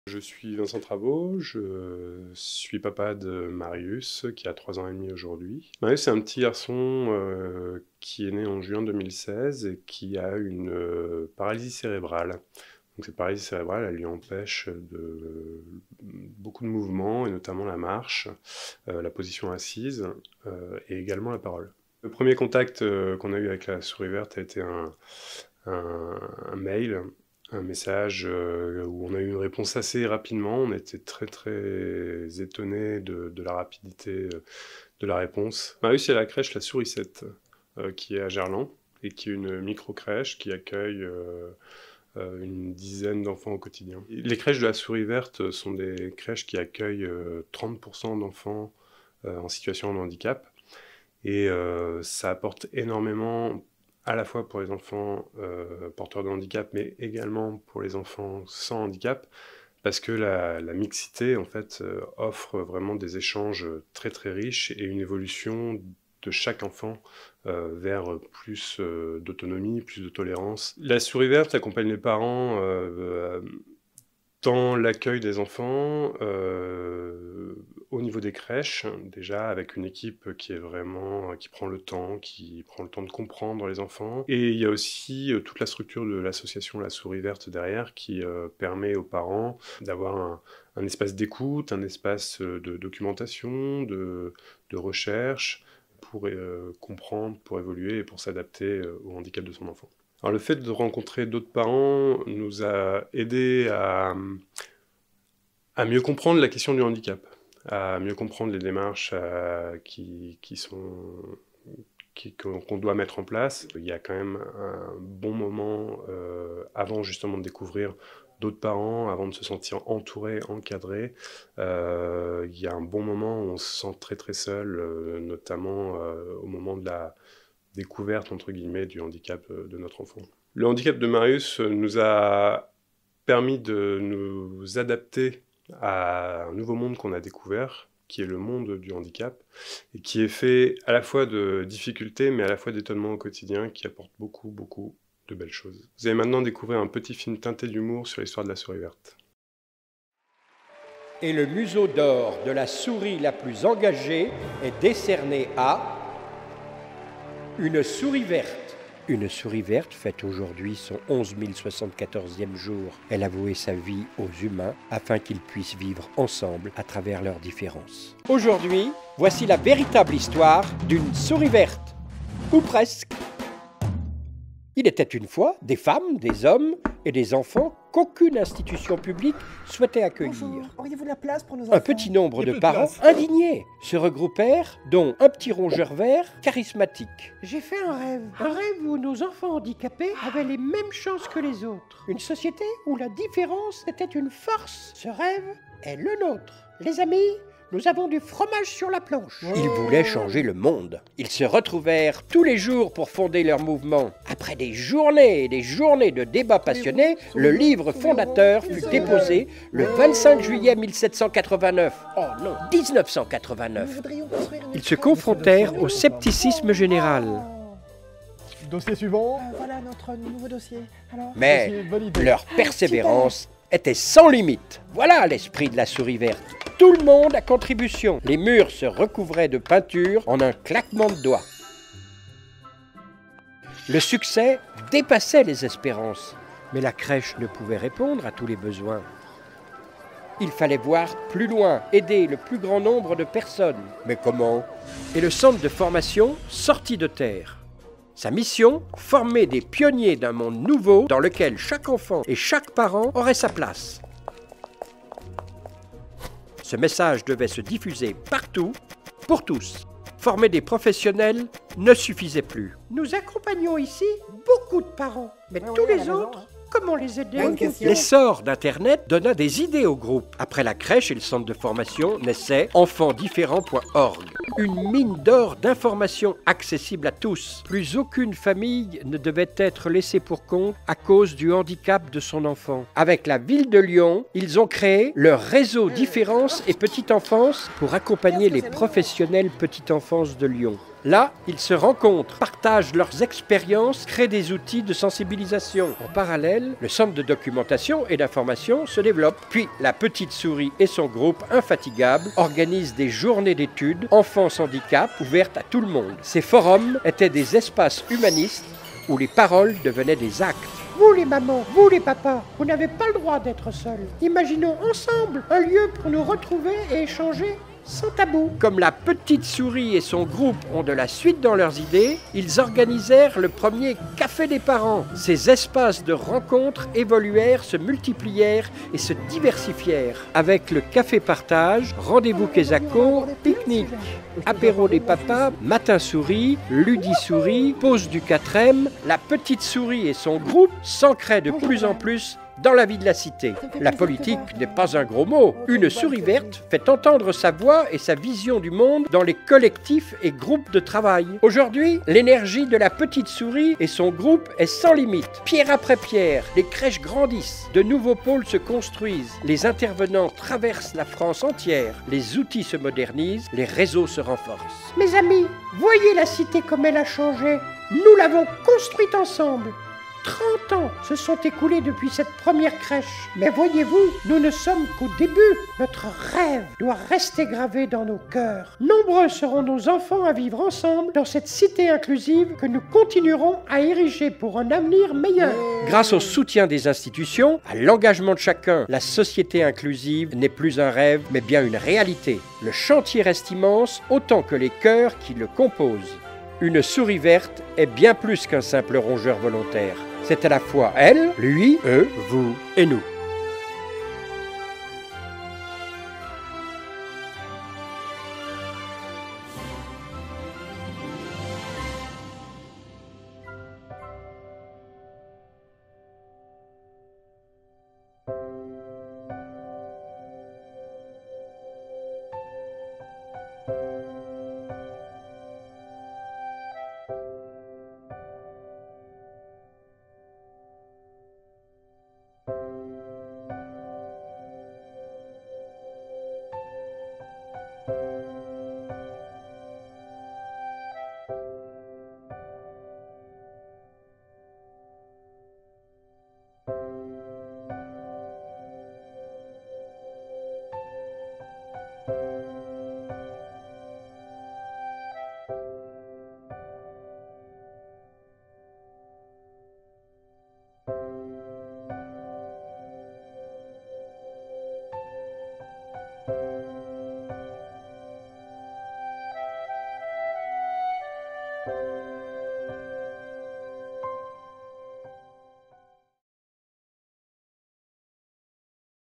Je suis Vincent Travaux, je suis papa de Marius qui a 3 ans et demi aujourd'hui. Marius, c'est un petit garçon qui est né en juin 2016 et qui a une paralysie cérébrale. Donc cette paralysie cérébrale, elle lui empêche beaucoup de mouvements, et notamment la marche, la position assise et également la parole. Le premier contact qu'on a eu avec la souris verte a été un mail, un message où on a eu une réponse assez rapidement. On était très étonnés de la rapidité de la réponse. Marius est à la crèche La Sourisette, qui est à Gerland, et qui est une micro-crèche qui accueille une dizaine d'enfants au quotidien. Les crèches de la Souris Verte sont des crèches qui accueillent 30% d'enfants en situation de handicap, et ça apporte énormément à la fois pour les enfants porteurs de handicap, mais également pour les enfants sans handicap, parce que la mixité, en fait, offre vraiment des échanges très riches et une évolution de chaque enfant vers plus d'autonomie, plus de tolérance. La souris verte accompagne les parents dans l'accueil des enfants, au niveau des crèches, déjà avec une équipe qui prend le temps de comprendre les enfants. Et il y a aussi toute la structure de l'association La Souris Verte derrière qui permet aux parents d'avoir un espace d'écoute, un espace de documentation, de recherche, pour comprendre, pour évoluer et pour s'adapter au handicap de son enfant. Alors le fait de rencontrer d'autres parents nous a aidés à mieux comprendre la question du handicap, à mieux comprendre les démarches qu'on doit mettre en place. Il y a quand même un bon moment avant justement de découvrir d'autres parents, avant de se sentir entouré, encadré. Il y a un bon moment où on se sent très seul, notamment au moment de la découverte, entre guillemets, du handicap de notre enfant. Le handicap de Marius nous a permis de nous adapter à un nouveau monde qu'on a découvert, qui est le monde du handicap, et qui est fait à la fois de difficultés, mais à la fois d'étonnements au quotidien, qui apporte beaucoup de belles choses. Vous allez maintenant découvrir un petit film teinté d'humour sur l'histoire de la souris verte. Et le museau d'or de la souris la plus engagée est décerné à une souris verte. Une souris verte fête aujourd'hui son 11 074e jour. Elle a voué sa vie aux humains afin qu'ils puissent vivre ensemble à travers leurs différences. Aujourd'hui, voici la véritable histoire d'une souris verte. Ou presque. Il était une fois des femmes, des hommes et des enfants qu'aucune institution publique souhaitait accueillir. Bonjour, auriez-vous de la place pour nos enfants? Un petit nombre de parents indignés se regroupèrent, dont un petit rongeur vert charismatique. J'ai fait un rêve. Un rêve où nos enfants handicapés avaient les mêmes chances que les autres. Une société où la différence était une force. Ce rêve est le nôtre. Les amis, nous avons du fromage sur la planche. Ils voulaient changer le monde. Ils se retrouvèrent tous les jours pour fonder leur mouvement. Après des journées et des journées de débats passionnés, le livre fondateur fut déposé le 25 juillet 1789. Oh non, 1989. Ils se confrontèrent au scepticisme général. Dossier suivant. Voilà notre nouveau dossier. Alors, Mais leur persévérance était sans limite. Voilà l'esprit de la souris verte. Tout le monde à contribution. Les murs se recouvraient de peinture en un claquement de doigts. Le succès dépassait les espérances, mais la crèche ne pouvait répondre à tous les besoins. Il fallait voir plus loin, aider le plus grand nombre de personnes. Mais comment? Et le centre de formation sortit de terre. Sa mission, former des pionniers d'un monde nouveau dans lequel chaque enfant et chaque parent aurait sa place. Ce message devait se diffuser partout, pour tous. Former des professionnels ne suffisait plus. Nous accompagnons ici beaucoup de parents. Mais tous les autres, comment les aider? L'essor d'Internet donna des idées au groupe. Après la crèche et le centre de formation naissait enfantsdifférents.org. Une mine d'or d'informations accessibles à tous. Plus aucune famille ne devait être laissée pour compte à cause du handicap de son enfant. Avec la ville de Lyon, ils ont créé leur réseau Différence et Petite Enfance pour accompagner les professionnels petite enfance de Lyon. Là, ils se rencontrent, partagent leurs expériences, créent des outils de sensibilisation. En parallèle, le centre de documentation et d'information se développe. Puis, la petite souris et son groupe infatigable organisent des journées d'études enfants handicap ouvertes à tout le monde. Ces forums étaient des espaces humanistes où les paroles devenaient des actes. Vous les mamans, vous les papas, vous n'avez pas le droit d'être seuls. Imaginons ensemble un lieu pour nous retrouver et échanger sans tabou. Comme la petite souris et son groupe ont de la suite dans leurs idées, ils organisèrent le premier Café des parents. Ces espaces de rencontres évoluèrent, se multiplièrent et se diversifièrent. Avec le café partage, rendez-vous Quesaco, pique-nique, apéro des papas, matin souris, ludi souris, pause du 4e, la petite souris et son groupe s'ancraient de plus en plus dans la vie de la cité. La politique n'est pas un gros mot. Une souris verte fait entendre sa voix et sa vision du monde dans les collectifs et groupes de travail. Aujourd'hui, l'énergie de la petite souris et son groupe est sans limite. Pierre après pierre, les crèches grandissent, de nouveaux pôles se construisent, les intervenants traversent la France entière, les outils se modernisent, les réseaux se renforcent. Mes amis, voyez la cité comme elle a changé. Nous l'avons construite ensemble. 30 ans se sont écoulés depuis cette première crèche. Mais voyez-vous, nous ne sommes qu'au début. Notre rêve doit rester gravé dans nos cœurs. Nombreux seront nos enfants à vivre ensemble dans cette cité inclusive que nous continuerons à ériger pour un avenir meilleur. Grâce au soutien des institutions, à l'engagement de chacun, la société inclusive n'est plus un rêve, mais bien une réalité. Le chantier reste immense, autant que les cœurs qui le composent. Une souris verte est bien plus qu'un simple rongeur volontaire. C'est à la fois elle, lui, eux, vous et nous.